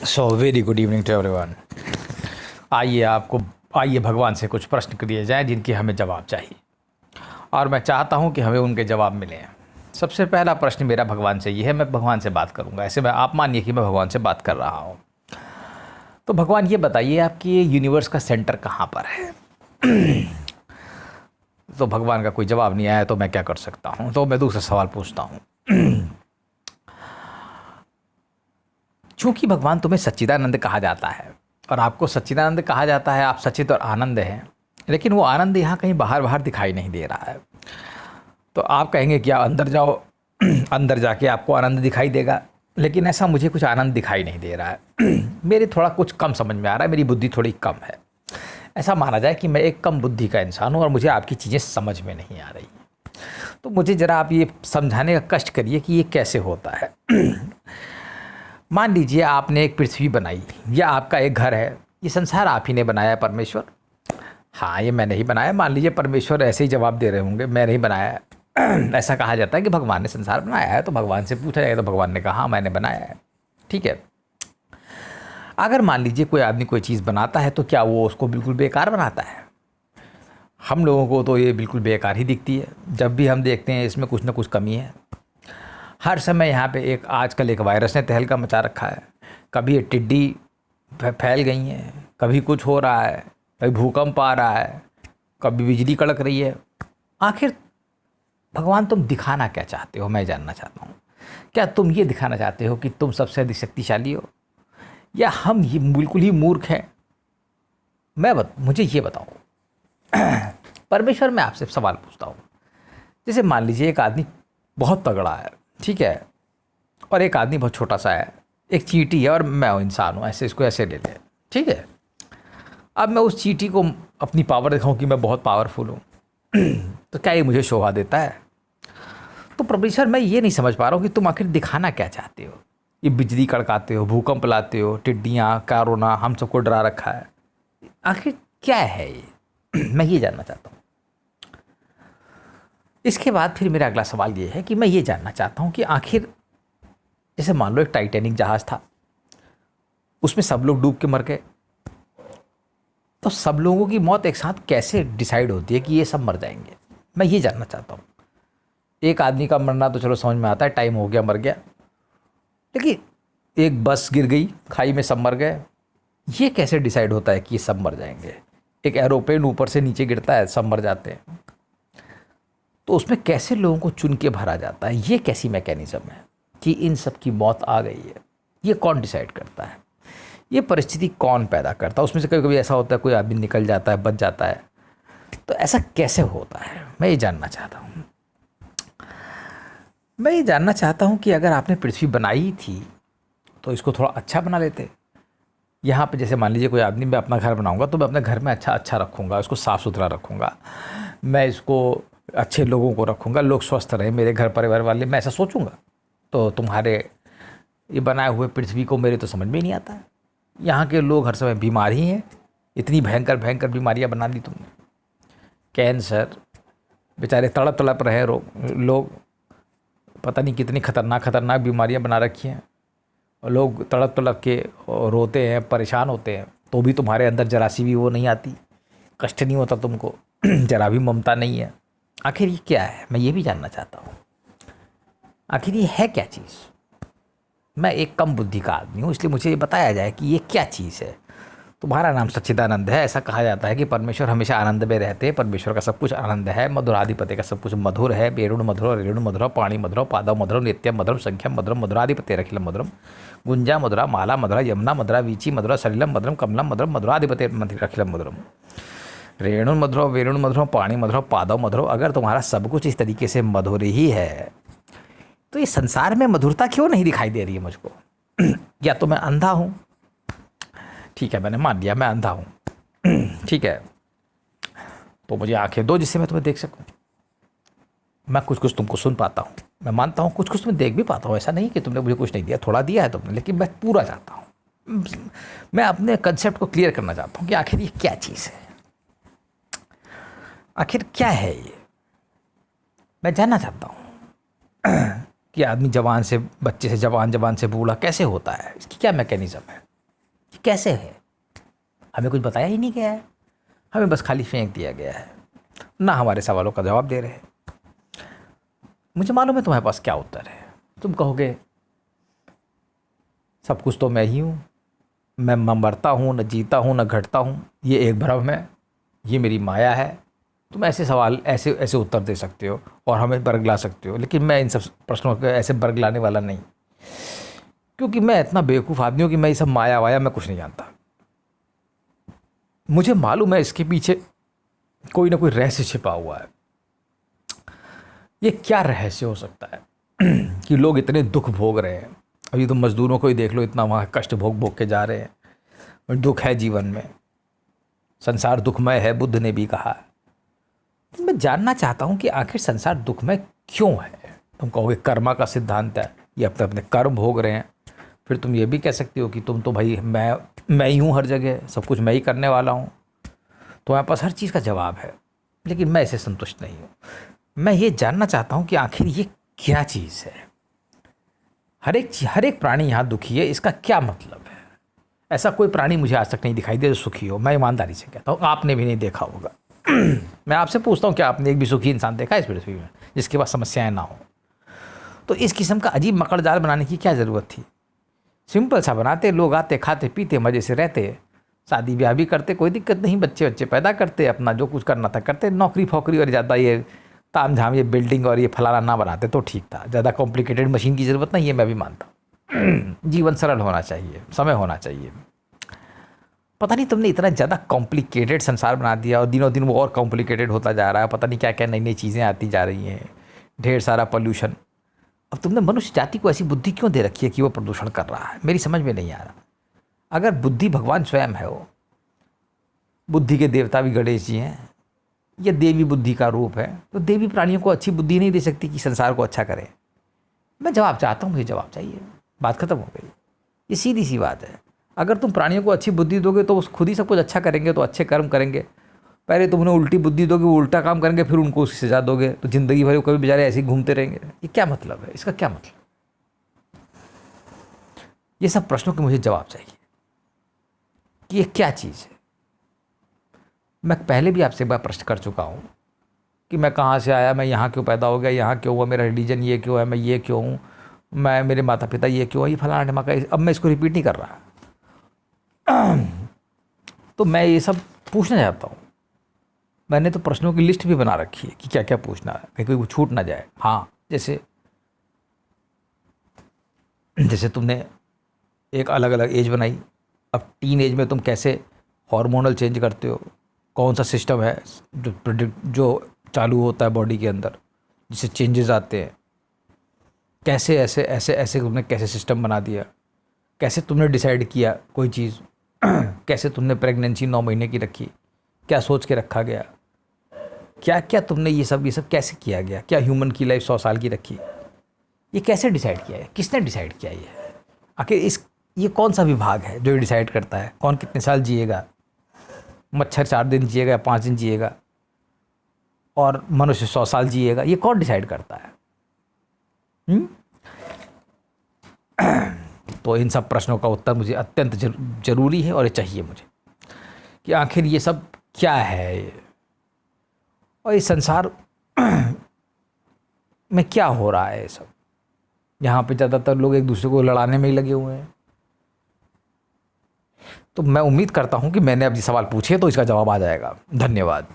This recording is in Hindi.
So very good evening to everyone. आइए भगवान से कुछ प्रश्न किए जाएं जिनके हमें जवाब चाहिए, और मैं चाहता हूं कि हमें उनके जवाब मिलें। सबसे पहला प्रश्न मेरा भगवान से ये है, मैं भगवान से बात करूंगा। ऐसे में आप मानिए कि मैं भगवान से बात कर रहा हूं। तो भगवान ये बताइए, आपकी यूनिवर्स का सेंटर कहाँ पर है? तो भगवान का कोई जवाब नहीं आया तो मैं क्या कर सकता हूँ। तो मैं दूसरा सवाल पूछता हूँ। चूंकि भगवान तुम्हें सच्चिदानंद कहा जाता है और आपको सच्चिदानंद कहा जाता है, आप सच्चित और आनंद हैं, लेकिन वो आनंद यहाँ कहीं बाहर बाहर दिखाई नहीं दे रहा है। तो आप कहेंगे कि आप अंदर जाओ, अंदर जाके आपको आनंद दिखाई देगा, लेकिन ऐसा मुझे कुछ आनंद दिखाई नहीं दे रहा है। मेरे थोड़ा कुछ कम समझ में आ रहा है, मेरी बुद्धि थोड़ी कम है। ऐसा माना जाए कि मैं एक कम बुद्धि का इंसान हूँ और मुझे आपकी चीज़ें समझ में नहीं आ रही। तो मुझे ज़रा आप ये समझाने का कष्ट करिए कि ये कैसे होता है। मान लीजिए आपने एक पृथ्वी बनाई, या आपका एक घर है, ये संसार आप ही ने बनाया है परमेश्वर। हाँ, ये मैं नहीं बनाया। मान लीजिए परमेश्वर ऐसे ही जवाब दे रहे होंगे, मैं नहीं बनाया है। ऐसा कहा जाता है कि भगवान ने संसार बनाया है, तो भगवान से पूछा जाएगा तो भगवान ने कहा हाँ मैंने बनाया है। ठीक है। अगर मान लीजिए कोई आदमी कोई चीज़ बनाता है, तो क्या वो उसको बिल्कुल बेकार बनाता है? हम लोगों को तो ये बिल्कुल बेकार ही दिखती है। जब भी हम देखते हैं इसमें कुछ ना कुछ कमी है। हर समय यहाँ पे आजकल एक वायरस ने तहलका मचा रखा है। कभी ये टिड्डी फैल गई हैं, कभी कुछ हो रहा है, कभी भूकंप आ रहा है, कभी बिजली कड़क रही है। आखिर भगवान तुम दिखाना क्या चाहते हो, मैं जानना चाहता हूँ। क्या तुम ये दिखाना चाहते हो कि तुम सबसे अधिक शक्तिशाली हो, या हम ये बिल्कुल ही मूर्ख हैं? मुझे ये बताओ। परमेश्वर, मैं आपसे सवाल पूछता हूँ। जैसे मान लीजिए एक आदमी बहुत तगड़ा है, ठीक है, और एक आदमी बहुत छोटा सा है। एक चींटी है और मैं इंसान हूँ, ऐसे इसको ऐसे ले लें, ठीक है। अब मैं उस चींटी को अपनी पावर दिखाऊं कि मैं बहुत पावरफुल हूँ, तो क्या ये मुझे शोभा देता है? तो प्रोफेसर, मैं ये नहीं समझ पा रहा हूँ कि तुम आखिर दिखाना क्या चाहते हो। ये बिजली कड़काते हो, भूकंप लाते हो, टिड्डियाँ, कोरोना, हम सबको डरा रखा है। आखिर क्या है ये? मैं ये जानना चाहता हूँ। इसके बाद फिर मेरा अगला सवाल ये है कि मैं ये जानना चाहता हूँ कि आखिर जैसे मान लो एक टाइटैनिक जहाज़ था, उसमें सब लोग डूब के मर गए, तो सब लोगों की मौत एक साथ कैसे डिसाइड होती है कि ये सब मर जाएंगे? मैं ये जानना चाहता हूँ। एक आदमी का मरना तो चलो समझ में आता है, टाइम हो गया मर गया, लेकिन एक बस गिर गई खाई में, सब मर गए, ये कैसे डिसाइड होता है कि ये सब मर जाएंगे? एक एरोप्लेन ऊपर से नीचे गिरता है, सब मर जाते हैं, तो उसमें कैसे लोगों को चुन के भरा जाता है? ये कैसी मैकेनिज्म है कि इन सब की मौत आ गई है? ये कौन डिसाइड करता है? ये परिस्थिति कौन पैदा करता है? उसमें से कभी कभी ऐसा होता है कोई आदमी निकल जाता है, बच जाता है, तो ऐसा कैसे होता है? मैं ये जानना चाहता हूँ। मैं ये जानना चाहता हूँ कि अगर आपने पृथ्वी बनाई थी तो इसको थोड़ा अच्छा बना लेते। यहाँ पे जैसे मान लीजिए कोई आदमी, मैं अपना घर बनाऊँगा तो मैं अपने घर में अच्छा रखूँगा, इसको साफ़ सुथरा रखूँगा, मैं इसको अच्छे लोगों को रखूँगा, लोग स्वस्थ रहे, मेरे घर परिवार वाले, मैं ऐसा सोचूंगा। तो तुम्हारे ये बनाए हुए पृथ्वी को मेरे तो समझ में ही नहीं आता है। यहाँ के लोग हर समय बीमार ही हैं, इतनी भयंकर भयंकर बीमारियाँ बना दी तुमने। कैंसर, बेचारे तड़प तड़प रहे लोग, पता नहीं कितनी खतरनाक बीमारियाँ बना रखी हैं, और लोग तड़प तड़प के रोते हैं, परेशान होते हैं, तो भी तुम्हारे अंदर जरा सी भी वो नहीं आती, कष्ट नहीं होता तुमको, जरा भी ममता नहीं है। आखिर ये क्या है? मैं ये भी जानना चाहता हूँ, आखिर ये है क्या चीज़? मैं एक कम बुद्धि का आदमी हूँ, इसलिए मुझे ये बताया जाए कि ये क्या चीज़ है। तुम्हारा नाम सच्चिदानंद है। ऐसा कहा जाता है कि परमेश्वर हमेशा आनंद में रहते हैं, परमेश्वर का सब कुछ आनंद है, मधुराधिपति का सब कुछ मधुर है। वेणुण मधुर, रेणु मधुर, पाणी मधुर, पादव मधुर, नित्यम मधुरम, संख्यम मधुरम, मधुराधिपति अखिलम मधुरम, गुंजा मधुरा, माला मधुरा, यमुना मधुरा, वीची मधुरा, सलिलम मधुरम, कमलम मधुरम, मधुराधिपति अखिलम मधुरम, रेणु मधुरो, वेणुण मधुरो, पाणी मधुरो, पादव मधुरो। अगर तुम्हारा सब कुछ इस तरीके से मधुर ही है, तो ये संसार में मधुरता क्यों नहीं दिखाई दे रही है मुझको? या तो मैं अंधा हूँ? ठीक है, मैंने मान लिया मैं अंधा हूँ, ठीक है, तो मुझे आंखें दो जिससे मैं तुम्हें देख सकूँ। मैं कुछ कुछ तुमको सुन पाता हूँ, मैं मानता हूँ, कुछ कुछ तुम्हें देख भी पाता हूँ। ऐसा नहीं कि तुमने मुझे कुछ नहीं दिया, थोड़ा दिया है तुमने, लेकिन मैं पूरा चाहता हूँ। मैं अपने कंसेप्ट को क्लियर करना चाहता हूँ कि आखिर ये क्या चीज़ है, आखिर क्या है ये? मैं जानना चाहता हूँ कि आदमी जवान से, बच्चे से जवान, जवान से बूढ़ा कैसे होता है, इसकी क्या मैकेनिज्म है? कैसे है? हमें कुछ बताया ही नहीं गया है, हमें बस खाली फेंक दिया गया है, ना हमारे सवालों का जवाब दे रहे हैं। मुझे मालूम है तुम्हारे पास क्या उत्तर है। तुम कहोगे सब कुछ तो मैं ही हूँ, मैं मरता हूँ, न जीता हूँ, न घटता हूँ, ये एक भ्रम है, ये मेरी माया है। तुम ऐसे सवाल ऐसे ऐसे उत्तर दे सकते हो और हमें बरगला सकते हो, लेकिन मैं इन सब प्रश्नों को ऐसे बरगलाने वाला नहीं, क्योंकि मैं इतना बेवकूफ़ आदमी हूँ कि मैं ये सब माया वाया मैं कुछ नहीं जानता। मुझे मालूम है इसके पीछे कोई ना कोई रहस्य छिपा हुआ है। ये क्या रहस्य हो सकता है कि लोग इतने दुख भोग रहे हैं? अभी तो मजदूरों को ही देख लो, इतना वहाँ कष्ट भोग भोग के जा रहे हैं, और दुख है जीवन में, संसार दुखमय है, बुद्ध ने भी कहा। तो मैं जानना चाहता हूँ कि आखिर संसार दुखमय क्यों है। तुम कहोगे कर्मा का सिद्धांत है, ये अपने अपने कर्म भोग रहे हैं। फिर तुम ये भी कह सकते हो कि तुम तो भाई मैं ही हूँ, हर जगह सब कुछ मैं ही करने वाला हूँ, तुम्हारे पास हर चीज़ का जवाब है। लेकिन मैं इससे संतुष्ट नहीं हूँ। मैं ये जानना चाहता हूँ कि आखिर ये क्या चीज़ है। हर एक प्राणी यहाँ दुखी है, इसका क्या मतलब है? ऐसा कोई प्राणी मुझे आज तक नहीं दिखाई दे जो सुखी हो। मैं ईमानदारी से कहता हूँ, आपने भी नहीं देखा होगा। मैं आपसे पूछता हूँ, क्या आपने एक भी सुखी इंसान देखा इस पृथ्वी में जिसके पास समस्याएं ना हो? तो इस किस्म का अजीब मकड़ जाल बनाने की क्या ज़रूरत थी? सिंपल सा बनाते, लोग आते, खाते पीते, मज़े से रहते, शादी ब्याह भी करते, कोई दिक्कत नहीं, बच्चे बच्चे पैदा करते, अपना जो कुछ करना था करते, नौकरी फोकरी और ज़्यादा ये ताम झाम ये बिल्डिंग और ये फलाना ना बनाते तो ठीक था। ज़्यादा कॉम्प्लिकेटेड मशीन की ज़रूरत नहीं है, मैं भी मानता हूँ। जीवन सरल होना चाहिए, समय होना चाहिए। पता नहीं तुमने इतना ज़्यादा कॉम्प्लिकेटेड संसार बना दिया और दिनों दिन वो और कॉम्प्लिकेटेड होता जा रहा है। पता नहीं क्या क्या नई नई चीज़ें आती जा रही हैं, ढेर सारा पोल्यूशन। अब तुमने मनुष्य जाति को ऐसी बुद्धि क्यों दे रखी है कि वो प्रदूषण कर रहा है? मेरी समझ में नहीं आ रहा। अगर बुद्धि भगवान स्वयं है, वो बुद्धि के देवता भी गणेश जी हैं, यह देवी बुद्धि का रूप है, तो देवी प्राणियों को अच्छी बुद्धि नहीं दे सकती कि संसार को अच्छा करे? मैं जवाब चाहता हूँ, मुझे जवाब चाहिए। बात खत्म हो गई। ये सीधी सी बात है। अगर तुम प्राणियों को अच्छी बुद्धि दोगे तो वो खुद ही सब कुछ अच्छा करेंगे, तो अच्छे कर्म करेंगे। पहले तुम उन्हें उल्टी बुद्धि दोगे, वो उल्टा काम करेंगे, फिर उनको उसकी सजा दोगे, तो ज़िंदगी भर कभी बेचारे ऐसे ही घूमते रहेंगे। ये क्या मतलब है? इसका क्या मतलब? ये सब प्रश्नों के मुझे जवाब चाहिए कि ये क्या चीज़ है। मैं पहले भी आपसे एक बार प्रश्न कर चुका हूँ कि मैं कहाँ से आया, मैं यहाँ क्यों पैदा हो गया, यहाँ क्यों हुआ, मेरा रिलीजन ये क्यों है, मैं ये क्यों हूँ, मैं मेरे माता पिता ये क्यों है, ये फलाना ढमाका। अब मैं इसको रिपीट नहीं कर रहा। तो मैं ये सब पूछना चाहता हूँ। मैंने तो प्रश्नों की लिस्ट भी बना रखी है कि क्या क्या पूछना है, कहीं कोई छूट ना जाए। हाँ, जैसे तुमने एक अलग अलग एज बनाई, अब टीन एज में तुम कैसे हार्मोनल चेंज करते हो, कौन सा सिस्टम है जो चालू होता है बॉडी के अंदर जिससे चेंजेस आते हैं, कैसे ऐसे ऐसे ऐसे तुमने कैसे सिस्टम बना दिया, कैसे तुमने डिसाइड किया कोई चीज़, कैसे तुमने प्रेगनेंसी 9 महीने की रखी, क्या सोच के रखा गया, क्या क्या तुमने ये सब कैसे किया गया, क्या ह्यूमन की लाइफ 100 साल की रखी, ये कैसे डिसाइड किया है, किसने डिसाइड किया ये? आखिर ये कौन सा विभाग है जो डिसाइड करता है कौन कितने साल जिएगा? मच्छर 4 दिन जिएगा या 5 दिन जिएगा और मनुष्य 100 साल जिएगा? ये कौन डिसाइड करता है? तो इन सब प्रश्नों का उत्तर मुझे अत्यंत जरूरी है और ये चाहिए मुझे कि आखिर ये सब क्या है और इस संसार में क्या हो रहा है। ये सब यहाँ पे ज़्यादातर लोग एक दूसरे को लड़ाने में ही लगे हुए हैं। तो मैं उम्मीद करता हूँ कि मैंने अब ये सवाल पूछे तो इसका जवाब आ जाएगा। धन्यवाद।